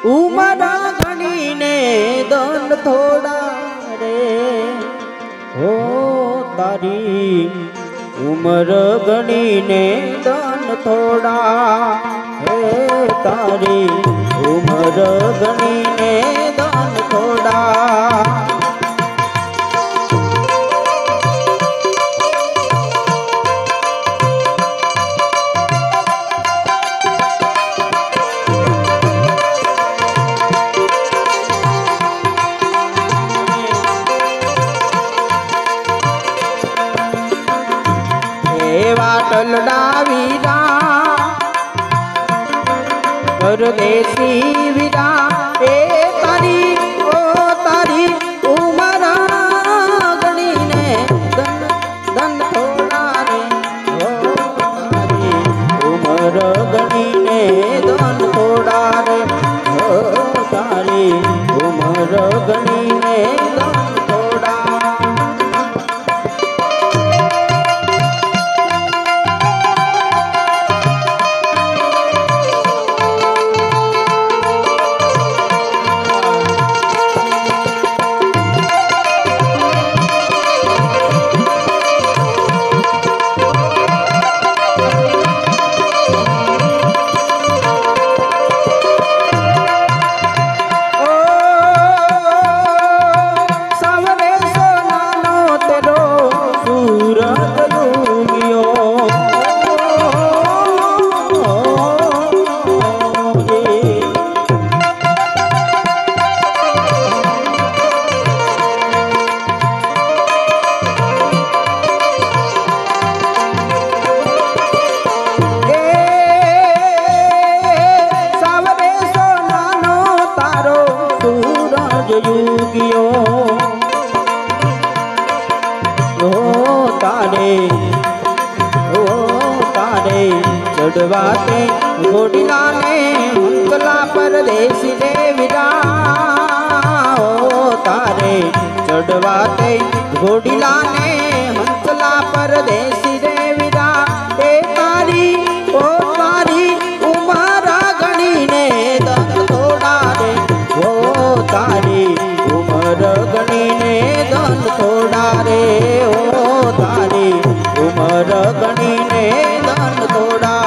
उमरा गणी ने दन थोड़ा रे हो तारी उमर गणी ने दन थोड़ा हे तारी उमर गणी ने दन थोड़ा वाटलड़ा वीरा परदेसी वीरा ए तारी ओ तारी उमरा गणी ने दन दन थोड़ा रे ओ तारी उमर गणी ने दन थोड़ा रे ओ तारी उमर गणी ने दन थोड़ा चढ़वाते घोड़िला ने हंसला परदेसी देवीरा ओ तारे चढ़वाते घोड़िला ने हंसला परदेसी देवीरा ए तारी ओ तारी उमरा गणी ने दन थोड़ा रे ओ तारी उमर गणी ने दन थोड़ा रे ओ तारी उमर गणी ने दन थोड़ा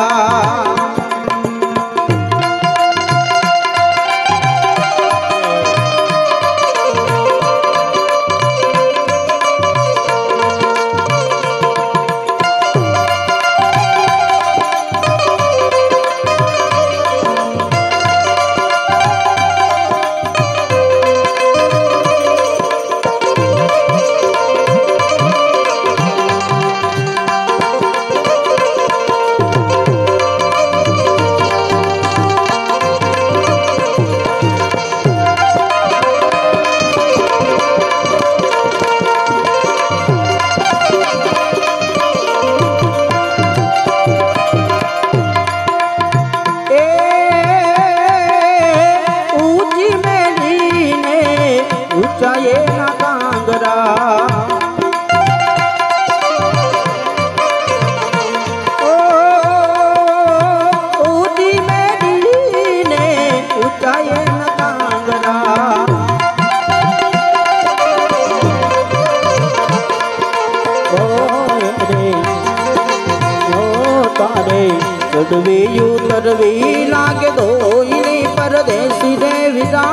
चढ़वी उतरवी लागे धोइली परदेसी देवीरा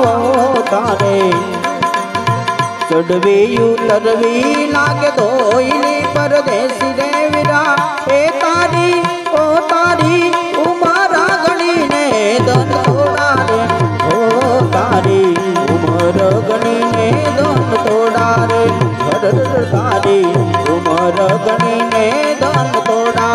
ओ तारे चढ़वी उतरवी लागे धोइली परदेसी देवीरा ए तारी ओ तारी उमरा गणी ने दन थोड़ा रे ओ तारी उमर गणी ने दन थोड़ा रे तारी उमर गणी ने दन थोड़ा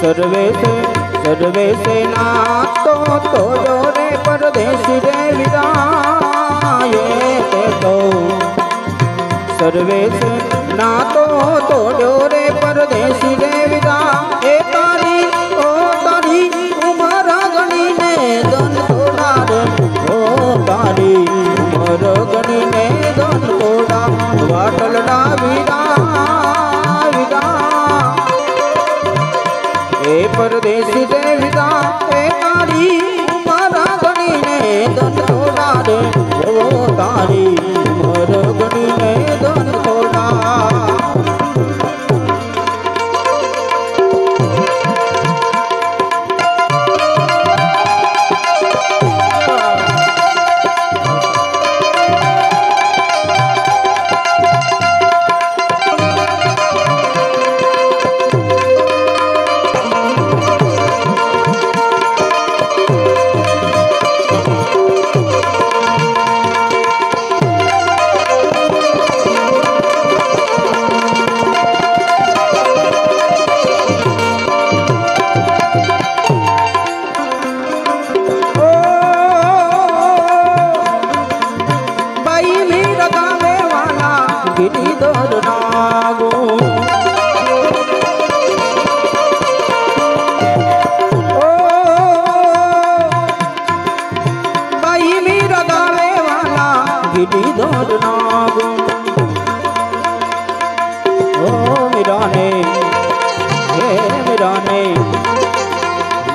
सर्वे से नातो तोड़ो रे परदेसी रे विदाए ते तो सर्वे से नातो तोड़ो रे परदेसी रे विदा ए तारी ओ तारी उमर गणी ने धन तोड़ा रे ओ तारी उमर गणी ने धन तोड़ा वाटलड़ा विदा विदा ए परदेसी रे विदा ए तारी उमर गणी ने धन तोड़ा रे ओ तारी उमर गणी ने धन तोड़ा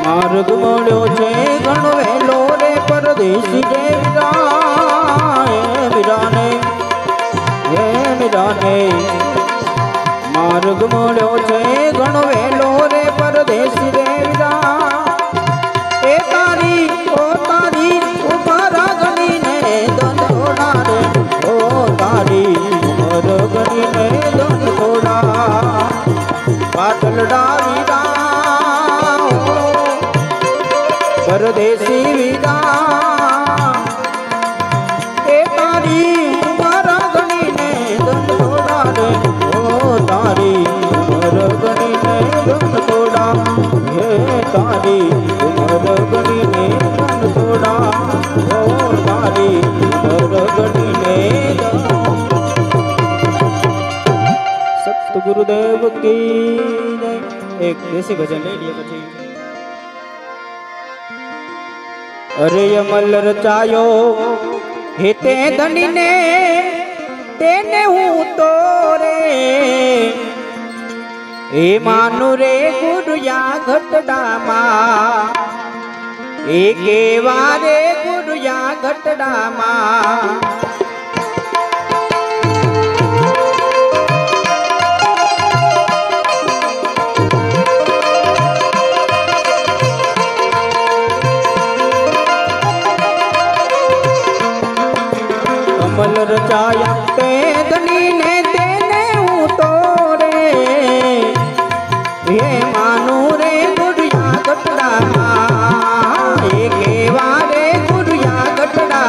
मार्ग मोड़ो छे घण वेलो रे परदेसी रे विदाए मिराने मार्ग मोड़ो छे घण वेलो रे परदेसी रे विदा ए तारी ओ तारी उमर गणी ने धन तोड़ा रे ओ तारी उमर गणी ने धन तोड़ा पाटलड़ा विदा परदेसी विदा ए तारी उमर गणी ने धन तोड़ा रे ओ तारी उमर गणी ने धन तोड़ा हे तारी उमर गणी ने धन तोड़ा ओ तारी उमर गणी ने सतगुरुदेव की जय। एक देसी भजन ले लिए પછી अरे अमल रचायो हेते धनी ने तेने हूँ तो रे ए मानु रे गुरु या घटड़ा मा ए केवा रे गुरु या घटड़ा मा कमल रचाया ते धनी ने तेने हूँ तो रे ये मानू रे गुड़िया घटड़ा ये केवा रे गुड़िया घटड़ा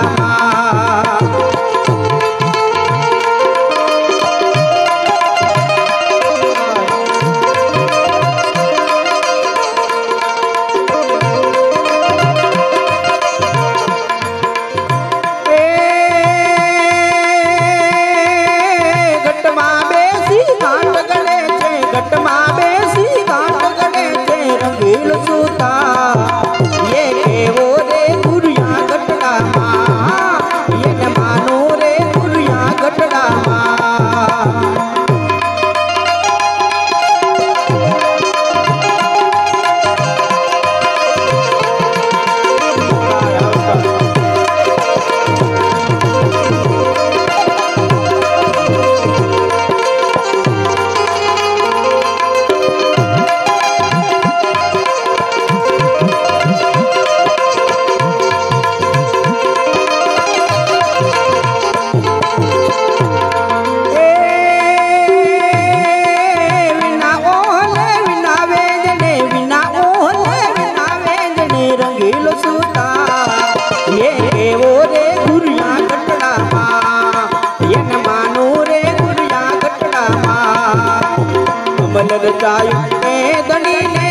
कमल रचायो धनी ने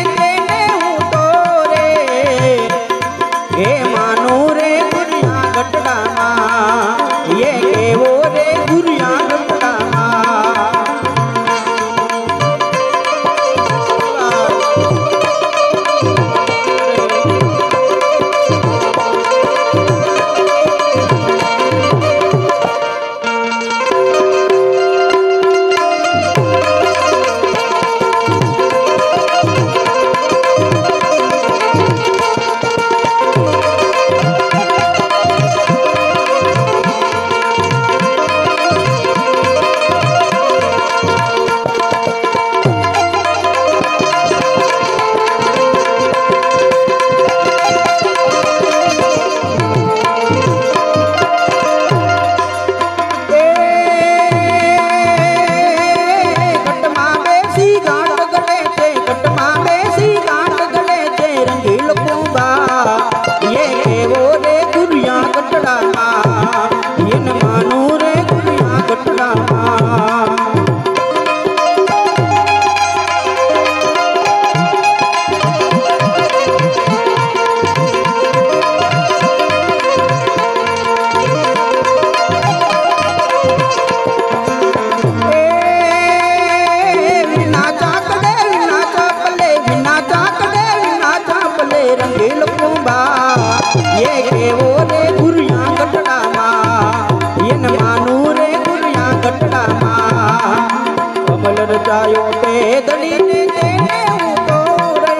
રચાયો તે દડીને તેને ઉતોરે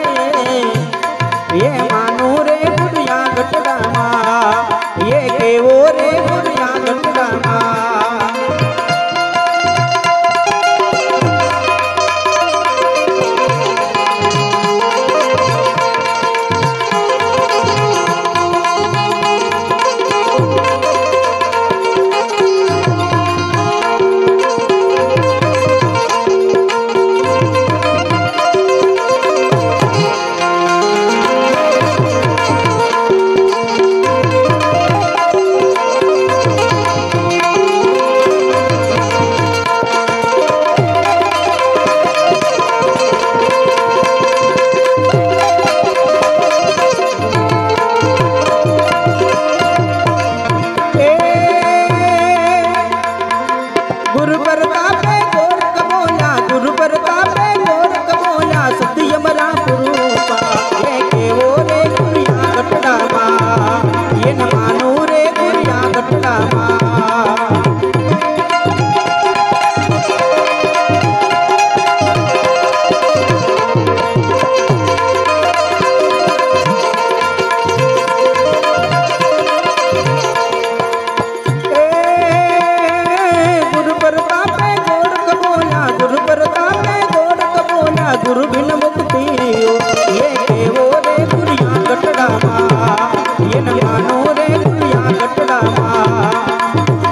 ये मानो रे गुड़िया गटड़ा ये केवो रे गुड़िया गटड़ा गुरु बिन मुक्ति ये केवो रे गुड़िया गटड़ा ये न मानो रे गुड़िया गटड़ा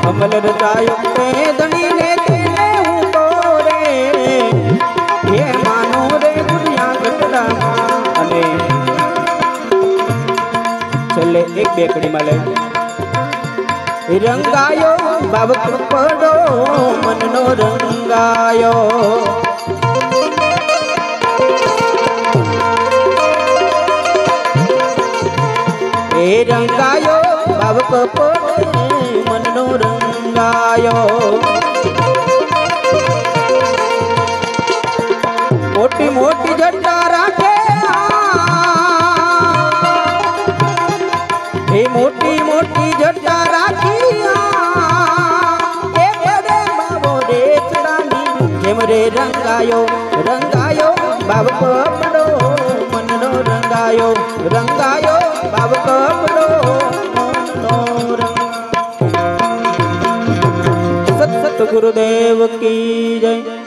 अमल रचायो ते धनी ने तेने उतोरे ये मानो रे गुड़िया गटड़ा अने चले एक बेकड़ी में ले रंगायो बाबक पड़ो मन नो रंगायो रंगायो बाबक पड़े मन नो रंगायो मोटी मोटी झंडा राखे मोटी मोटी झंडा राखी बाबो रे चढ़ानी जेम रे रंगायो रंगायो बाबक पड़ो मन नो रंगायो रंगायो बाबक पड़ो सत सत गुरुदेव की जय।